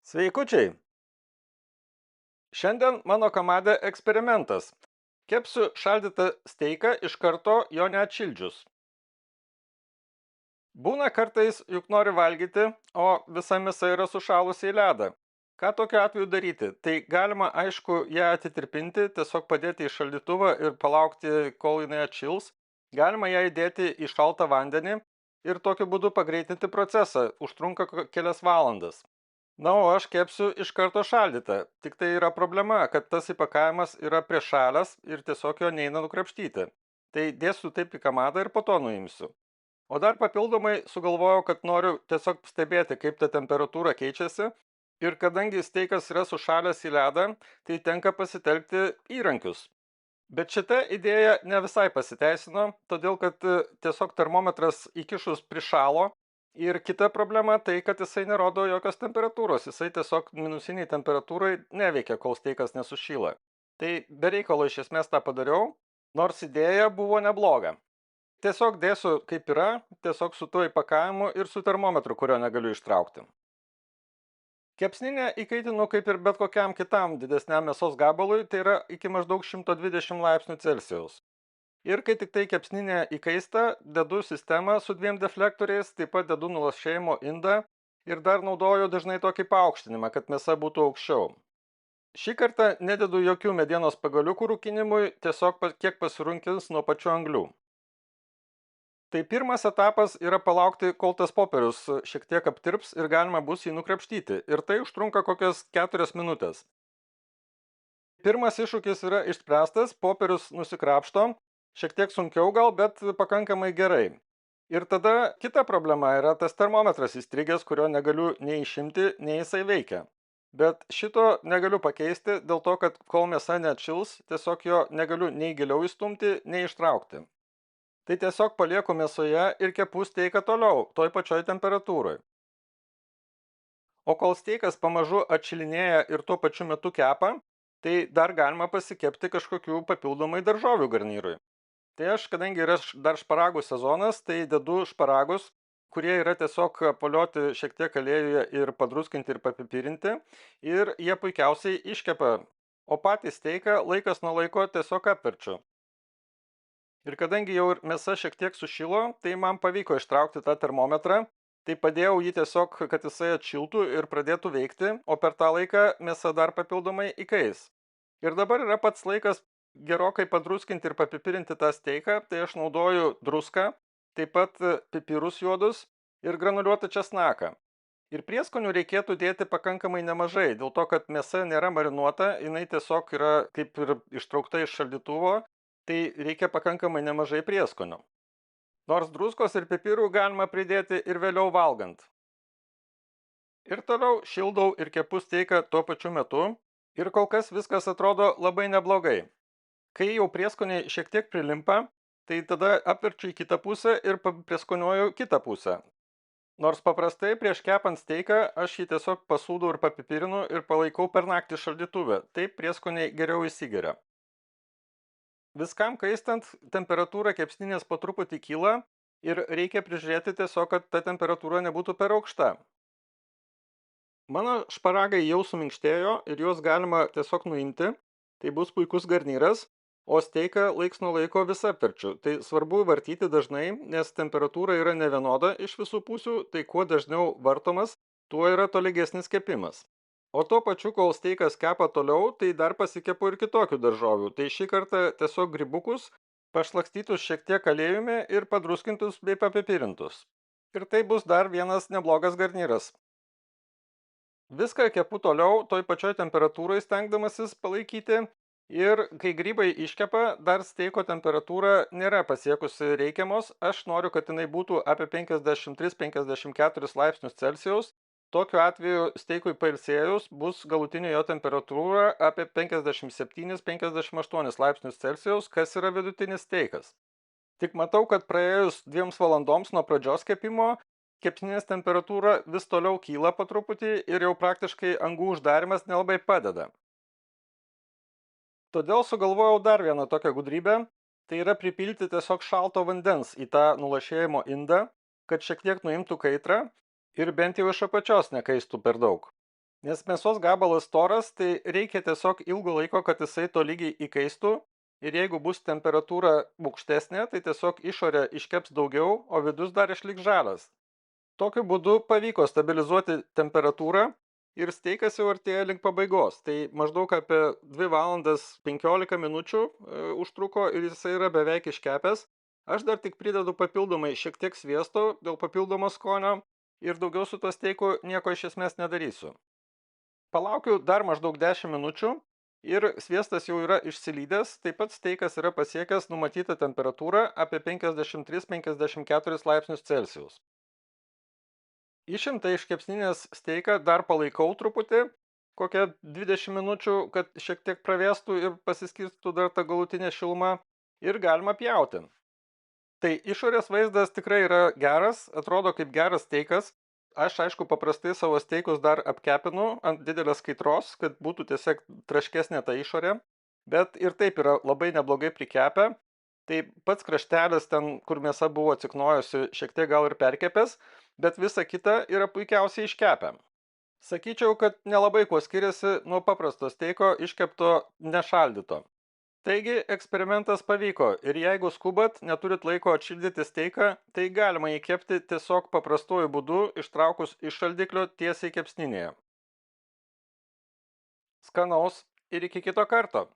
Sveikučiai! Šiandien mano komade eksperimentas. Kepsiu šaldytą steiką iš karto jo neatšildžius. Būna kartais, juk nori valgyti, o visa mėsa yra sušalusi į ledą. Ką tokiu atveju daryti? Tai galima, aišku, ją atitirpinti, tiesiog padėti į šaldytuvą ir palaukti, kol jinai atšils. Galima ją įdėti į šaltą vandenį ir tokiu būdu pagreitinti procesą. Užtrunka kelias valandas. Na, o aš kepsiu iš karto šaldytą. Tik tai yra problema, kad tas įpakavimas yra priešalęs ir tiesiog jo neina nukrapštyti. Tai dėsiu taip į kamadą ir po to nuimsiu. O dar papildomai sugalvojau, kad noriu tiesiog stebėti, kaip ta temperatūra keičiasi. Ir kadangi steikas yra sušalęs į ledą, tai tenka pasitelkti įrankius. Bet šita idėja ne visai pasiteisino, todėl kad tiesiog termometras įkišus prišalo. Ir kita problema tai, kad jisai nerodo jokios temperatūros, jisai tiesiog minusiniai temperatūrai neveikia, kol steikas nesušyla. Tai be reikalo iš esmės tą padariau, nors idėja buvo nebloga. Tiesiog dėsiu kaip yra, tiesiog su tuo įpakavimu ir su termometru, kurio negaliu ištraukti. Kepsninę įkaitinu kaip ir bet kokiam kitam didesniam mėsos gabalui, tai yra iki maždaug 120 laipsnių Celsijaus. Ir kai tik tai kepsninė įkaista, dedu sistemą su 2 deflektoriais, taip pat dedu nulašėjimo indą ir dar naudoju dažnai tokį paaukštinimą, kad mėsa būtų aukščiau. Šį kartą nededu jokių medienos pagaliukų rūkinimui, tiesiog kiek pasirunkins nuo pačių anglių. Tai pirmas etapas yra palaukti, kol tas popierius šiek tiek aptirps ir galima bus jį nukrapštyti. Ir tai užtrunka kokias 4 minutės. Pirmas iššūkis yra išspręstas, popierius nusikrapšto, šiek tiek sunkiau gal, bet pakankamai gerai. Ir tada kita problema yra tas termometras įstrigęs, kurio negaliu nei išimti, nei jisai veikia. Bet šito negaliu pakeisti dėl to, kad kol mėsa neatšils, tiesiog jo negaliu nei giliau įstumti, nei ištraukti. Tai tiesiog palieku mėsoje ir kepu steiką toliau, toj pačioj temperatūroj. O kol steikas pamažu atšilinėja ir tuo pačiu metu kepa, tai dar galima pasikepti kažkokių papildomai daržovių garnyrui. Tai aš, kadangi yra dar šparagų sezonas, tai dedu šparagus, kurie yra tiesiog apvolioti šiek tiek aliejuje ir padruskinti ir papipirinti, ir jie puikiausiai iškepa, o patį steiką laikas nuo laiko tiesiog apverčiu. Ir kadangi jau ir mėsa šiek tiek sušilo, tai man pavyko ištraukti tą termometrą, tai padėjau jį tiesiog, kad jisai atšiltų ir pradėtų veikti, o per tą laiką mėsa dar papildomai įkais. Ir dabar yra pats laikas gerokai padruskinti ir papipirinti tą steiką, tai aš naudoju druską, taip pat pipirus juodus ir granuliuotą česnaką. Ir prieskonių reikėtų dėti pakankamai nemažai, dėl to, kad mėsa nėra marinuota, jinai tiesiog yra kaip ir ištraukta iš šaldytuvo, tai reikia pakankamai nemažai prieskonių. Nors druskos ir pipirų galima pridėti ir vėliau valgant. Ir toliau šildau ir kepu steiką tuo pačiu metu ir kol kas viskas atrodo labai neblogai. Kai jau prieskoniai šiek tiek prilimpa, tai tada apverčiu į kitą pusę ir prieskoniuoju kitą pusę. Nors paprastai prieš kepant steiką aš jį tiesiog pasūdau ir papipirinu ir palaikau per naktį šaldytuve, taip prieskoniai geriau įsigeria. Viskam kaistant, temperatūra kepsninės po truputį kyla ir reikia prižiūrėti tiesiog, kad ta temperatūra nebūtų per aukšta. Mano šparagai jau suminkštėjo ir juos galima tiesiog nuimti, tai bus puikus garnyras, o steiką laiks nuo laiko vis apverčiu. Tai svarbu vartyti dažnai, nes temperatūra yra nevienoda iš visų pusių, tai kuo dažniau vartomas, tuo yra tolygesnis kepimas. O tuo pačiu, kol steikas kepa toliau, tai dar pasikepu ir kitokių daržovių. Tai šį kartą tiesiog grybukus, pašlakstytus šiek tiek aliejumi ir padruskintus bei papipirintus. Ir tai bus dar vienas neblogas garnyras. Viską kepu toliau, toj pačioj temperatūrai stengdamasis palaikyti. Ir kai grybai iškepa, dar steiko temperatūra nėra pasiekusi reikiamos. Aš noriu, kad jinai būtų apie 53-54 laipsnius Celsijaus. Tokiu atveju steikui pailsėjus bus galutinė jo temperatūra apie 57-58 laipsnius Celsijaus, kas yra vidutinis steikas. Tik matau, kad praėjus 2 valandoms nuo pradžios kepimo, kepsninės temperatūra vis toliau kyla po truputį ir jau praktiškai angų uždarimas nelabai padeda. Todėl sugalvojau dar vieną tokią gudrybę, tai yra pripilti tiesiog šalto vandens į tą nulašėjimo indą, kad šiek tiek nuimtų kaitrą ir bent jau iš apačios nekaistų per daug. Nes mėsos gabalas storas, tai reikia tiesiog ilgo laiko, kad jisai tolygiai įkaistų. Ir jeigu bus temperatūra aukštesnė, tai tiesiog išorė iškeps daugiau, o vidus dar išliks žaras. Tokiu būdu pavyko stabilizuoti temperatūrą ir steikas jau artėja link pabaigos. Tai maždaug apie 2 valandas 15 minučių užtruko ir jisai yra beveik iškepęs. Aš dar tik pridedu papildomai šiek tiek sviesto dėl papildomo skonio ir daugiau su tuo steiku nieko iš esmės nedarysiu. Palaukiu dar maždaug 10 minučių ir sviestas jau yra išsilydęs, taip pat steikas yra pasiekęs numatytą temperatūrą apie 53-54 laipsnius Celsijaus. Išimtą iš kepsninės steiką dar palaikau truputį, kokią 20 minučių, kad šiek tiek pravėstų ir pasiskirstų dar ta galutinė šiluma ir galima pjauti. Tai išorės vaizdas tikrai yra geras, atrodo kaip geras steikas. Aš, aišku, paprastai savo steikus dar apkepinu ant didelės kaitros, kad būtų tiesiog traškesnė ta išorė, bet ir taip yra labai neblogai prikepę. Tai pats kraštelis ten, kur mėsa buvo atsiknojusi, šiek tiek gal ir perkepęs, bet visa kita yra puikiausiai iškepę. Sakyčiau, kad nelabai kuo skiriasi nuo paprasto steiko iškepto nešaldyto. Taigi eksperimentas pavyko ir jeigu skubat, neturit laiko atšildyti steiką, tai galima jį kepti tiesiog paprastuoju būdu ištraukus iš šaldiklio tiesiai kepsninėje. Skanaus ir iki kito karto.